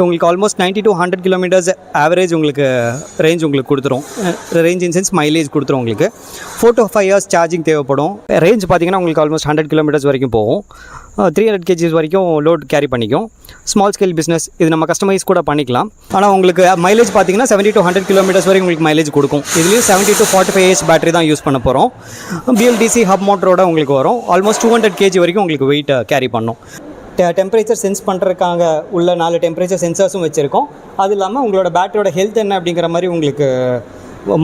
உங்களுக்கு almost 90 to 100 kilometres average உங்களுக்கு range உங்களுக்கு கொடுத்துரும். ரேஞ்ச் இன் சென்ஸ் மைலேஜ் கொடுத்துரும். உங்களுக்கு 4 to 5 hours சார்ஜிங் தேவைப்படும். ரேஞ்ச் பார்த்தீங்கன்னா உங்களுக்கு ஆல்மோஸ்ட் 100 கிலோமீட்டர்ஸ் வரைக்கும் போகும். 300 kgs வரைக்கும் லோட் கேரி பண்ணிக்கும். ஸ்மால் ஸ்கேல் பிஸ்னஸ் இது நம்ம கஸ்டமைஸ் கூட பண்ணிக்கலாம். ஆனால் உங்களுக்கு மைலேஜ் பார்த்தீங்கன்னா 70 to 100 கிலோமீட்டர்ஸ் வரைக்கும் உங்களுக்கு மைலேஜ் கொடுக்கும். இதுலேயும் 70 to 45 Ah பேட்டரி தான் யூஸ் பண்ண போகிறோம். BLDC ஹப் மோட்டரோட உங்களுக்கு வரும். ஆல்மோஸ்ட் 200 kg வரைக்கும் உங்களுக்கு வெயிட் கேரி பண்ணும். டெம்பரேச்சர் சென்ஸ் பண்ணுறதுக்காக உள்ள 4 டெம்பரேச்சர் சென்சர்ஸும் வச்சுருக்கோம். அது இல்லாமல் உங்களோட பேட்டரியோட ஹெல்த் என்ன அப்படிங்கிற மாதிரி உங்களுக்கு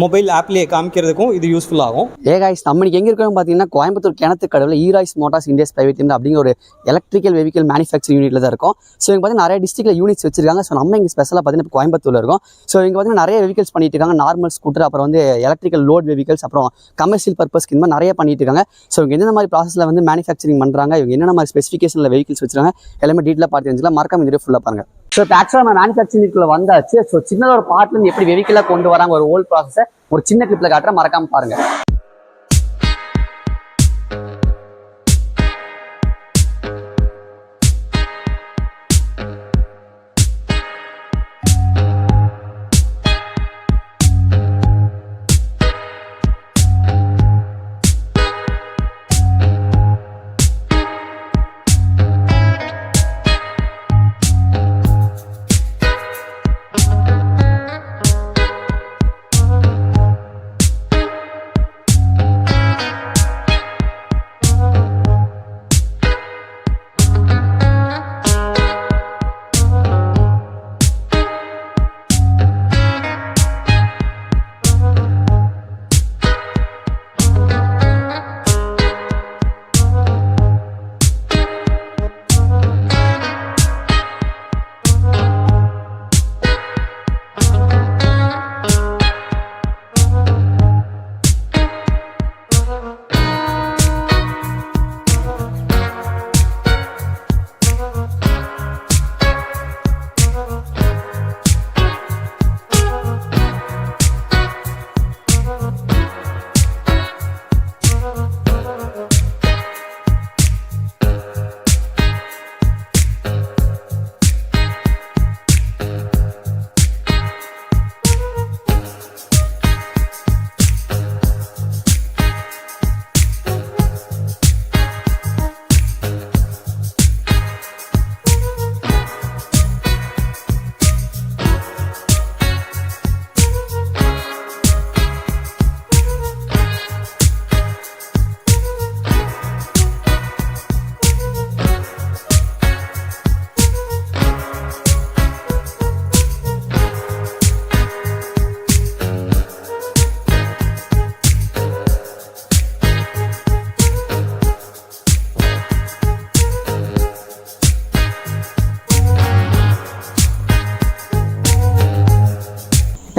மொபைல் ஆப்லேயே காமிக்கிறதுக்கும் இது யூஸ்ஃபுல் ஆகும். காய்ஸ் நம்ம எங்கே இருக்கோம்னு பார்த்தீங்கன்னா கோயம்புத்தூர் கிணத்துக்கடவில் Eroys motors India's private limited அப்படிங்கிற ஒரு எலக்ட்ரிக்கல் வெஹிக்கல் மேனுஃபேக்சரிங் யூனிட்ல தான் இருக்கும். ஸோ இங்கே பார்த்தீங்கன்னா நிறைய டிஸ்ட்ரிக்ட்ல யூனிட்ஸ் வச்சிருக்காங்க. ஸோ நம்ம இங்கே ஸ்பெஷலாக பார்த்தீங்கன்னா இப்போ கோயம்புத்தூர்ல இருக்கும். ஸோ இங்கே பார்த்தீங்கன்னா நிறைய வெஹிக்கல்ஸ் பண்ணிட்டு இருக்காங்க. நார்மல் ஸ்கூட்டர், அப்புறம் வந்து எலக்ட்ரிக்கல் லோட் வெஹிக்கல்ஸ், அப்புறம் கமர்ஷியல் பர்பஸ்க்கு இந்த மாதிரி நிறைய பண்ணிட்டு இருக்காங்க. ஸோ இவங்க என்னென்ன மாதிரி ப்ராசஸில் வந்து மேனுஃபேக்சரிங் பண்ணுறாங்க, இவங்க என்னென்ன மாதிரி ஸ்பெசிஃபிகேஷனில் வெஹிக்கல்ஸ் வச்சிருக்காங்க எல்லாமே டீட்டெயிலாக பார்த்து தெரிஞ்சுக்கலாம். மறக்காம இந்த ஃபுல்லாக பாருங்க. ஸோ இப்போ ஆக்சுவலாக நம்ம மேனுஃபேக்சரிங்க்குள்ள வந்தாச்சு. ஸோ சின்னதாக ஒரு பார்ட்லேருந்து எப்படி வெஹிக்கலாக கொண்டு வராங்க ஒரு ஹோல் ப்ராசஸை ஒரு சின்ன கிளிப்ல காட்டுற, மறக்காம பாருங்க.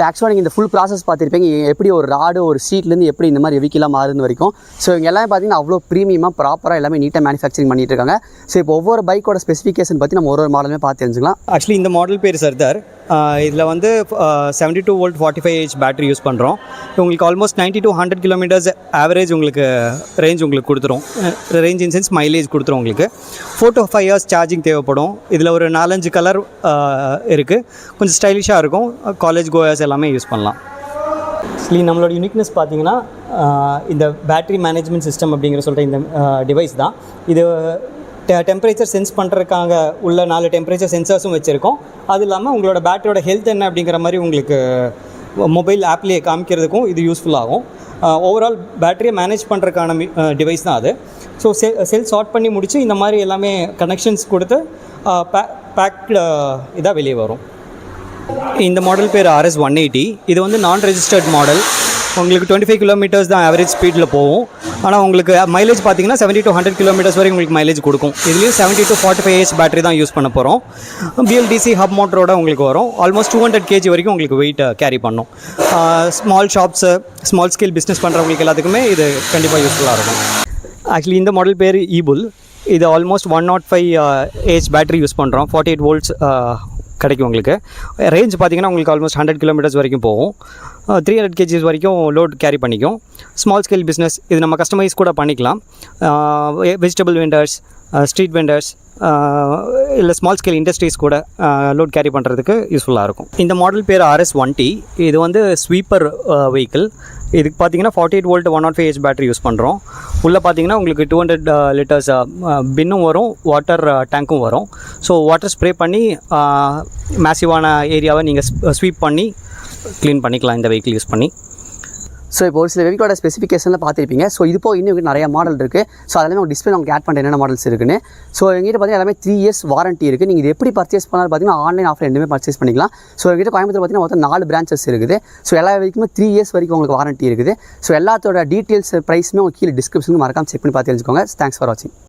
ஆக்சுவலாக நீங்கள் இந்த ஃபுல் ப்ராசஸ் பார்த்துருப்பீங்க, எப்படி ஒரு ராடு ஒரு சீட்லேருந்து எப்படி இந்த மாதிரி வெஹிக்கலாக மாறுது வரைக்கும். ஸோ இங்கே எல்லாமே பார்த்தீங்கன்னா அவ்வளோ ப்ரீமியமாக ப்ராப்பராக எல்லாமே நீட்டாக மேனுஃபேக்சரிங் பண்ணிட்டு இருக்காங்க. ஸோ இப்போ ஒவ்வொரு பைக்கோட ஸ்பெசிஃபிகேஷன் பற்றி நம்ம ஒரு மாடலுமே பார்த்து தெரிஞ்சுக்கலாம். ஆக்சுவலி இந்த மாடல் பேர் சர்தார். இதில் வந்து 72 volt 45 Ah பேட்டரி யூஸ் பண்ணுறோம். உங்களுக்கு ஆல்மோஸ்ட் 90 to 100 கிலோமீட்டர்ஸ் ஆவரேஜ் உங்களுக்கு ரேஞ்ச் உங்களுக்கு கொடுத்துரும். ரேஞ்ச் இன் சென்ஸ் மைலேஜ் கொடுத்துரும். உங்களுக்கு 4 to 5 hours சார்ஜிங் தேவைப்படும். இதில் ஒரு 4-5 கலர் இருக்குது. கொஞ்சம் ஸ்டைலிஷாக இருக்கும். காலேஜ் கோயர்ஸ் எல்லாமே யூஸ் பண்ணலாம். ஆக்சுவலி நம்மளோட யூனிக்னஸ் பார்த்தீங்கன்னா இந்த பேட்டரி மேனேஜ்மெண்ட் சிஸ்டம் அப்படிங்கிற சொல்கிற இந்த டிவைஸ் தான். இது டெம்பரேச்சர் சென்ஸ் பண்ணுறதுக்காக உள்ள 4 டெம்பரேச்சர் சென்சர்ஸும் வச்சுருக்கோம். அது இல்லாமல் உங்களோட பேட்டரியோட ஹெல்த் என்ன அப்படிங்கிற மாதிரி உங்களுக்கு மொபைல் ஆப்லேயே காமிக்கிறதுக்கும் இது யூஸ்ஃபுல் ஆகும். ஓவரால் பேட்டரியை மேனேஜ் பண்ணுறதுக்கான டிவைஸ் தான் அது. ஸோ செல் சார்ட் பண்ணி முடித்து இந்த மாதிரி எல்லாமே கனெக்ஷன்ஸ் கொடுத்து பேக்டு இதாக வெளியே வரும். இந்த மாடல் பேர் RS 180. இது வந்து நான் ரெஜிஸ்டர்ட் மாடல். உங்களுக்கு 25 கிலோமீட்டர்ஸ் தான் ஆவரேஜ் ஸ்பீடில் போகும். ஆனால் உங்களுக்கு மைலேஜ் பார்த்தீங்கன்னா 70 to 100 கிலோமீட்டர்ஸ் வரைக்கும் உங்களுக்கு மைலேஜ் கொடுக்கும். இதுலேயும் 70 to 45 Ah பேட்டரி தான் யூஸ் பண்ண போகிறோம். BLDC ஹப் மோட்டரோட உங்களுக்கு வரும். ஆல்மோஸ்ட் 200 kg வரைக்கும் உங்களுக்கு வெயிட் கேரி பண்ணும். Small shops, small scale business பண்ணுறவங்களுக்கு எல்லாத்துக்குமே இது கண்டிப்பாக யூஸ்ஃபுல்லாக இருக்கும். ஆக்சுவலி இந்த மாடல் பேர் ஈபுல். இது ஆல்மோஸ்ட் 105 Ah பேட்டரி யூஸ் பண்ணுறோம். 48 volts கிடைக்கும். உங்களுக்கு ரேஞ்ச் பார்த்தீங்கன்னா உங்களுக்கு ஆல்மோஸ்ட் 100 கிலோமீட்டர்ஸ் வரைக்கும் போகும். 300 kgs வரைக்கும் லோட் கேரி பண்ணிக்கும். ஸ்மால் ஸ்கேல் பிஸ்னஸ் இது நம்ம கஸ்டமைஸ் கூட பண்ணிக்கலாம். வெஜிடபிள் வெண்டர்ஸ், ஸ்ட்ரீட் வெண்டர்ஸ், இல்லை ஸ்மால் ஸ்கேல் இண்டஸ்ட்ரீஸ் கூட லோட் கேரி பண்ணுறதுக்கு யூஸ்ஃபுல்லாக இருக்கும். இந்த மாடல் பேர் RS1T. இது வந்து ஸ்வீப்பர் வெஹிக்கிள். இதுக்கு பார்த்தீங்கன்னா 48 வோல்ட் 105 பேட்டரி யூஸ் பண்ணுறோம். உள்ளே பார்த்தீங்கன்னா உங்களுக்கு 200 லிட்டர்ஸ் பின்னும் வரும், வாட்டர் டேங்க்கும் வரும். ஸோ வாட்டர் ஸ்ப்ரே பண்ணி மேசிவான ஏரியாவை நீங்கள் ஸ்வீப் பண்ணி க்ளீன் பண்ணிக்கலாம் இந்த வெஹிக்கிள் யூஸ் பண்ணி. ஸோ இப்போ ஒரு சில வெஹிக்கலோட ஸ்பெசிஃபிகேஷனில் பார்த்துருப்பீங்க. ஸோ இது போக இன்னும் நிறைய மாடல் இருக்குது. ஸோ அதெல்லாமே உங்கள் டிஸ்பிளே உங்களுக்கு ஆட் பண்ணுற என்னென்ன மாடல்ஸ் இருக்குன்னு. ஸோ எங்கிட்ட பார்த்தீங்கன்னா எல்லாமே 3 years வாரண்ட்டி இருக்குது. நீங்கள் இது எப்படி பர்ச்சேஸ் பண்ணாலும் பார்த்தீங்கன்னா ஆன்லைன் ஆஃப்லைன் ரெண்டுமே பர்ச்சேஸ் பண்ணிக்கலாம். ஸோ எங்கிட்ட கோயம்புத்தூர் பார்த்தீங்கன்னா மொத்தம் 4 பிரான்ச்சஸ் இருக்குது. ஸோ எல்லா வெஹிக்குமே 3 years வரைக்கும் உங்களுக்கு வாரண்ட்டி இருக்குது. ஸோ எல்லாத்தோட டீட்டெயில்ஸ் ப்ரைஸுமே உங்களுக்கு கீழே டிஸ்கிரிப்ஷனுக்கு மறக்காம செக் பண்ணி பார்த்து தெரிஞ்சுக்கோங்க. தேங்க்ஸ் ஃபார் வாட்சிங்.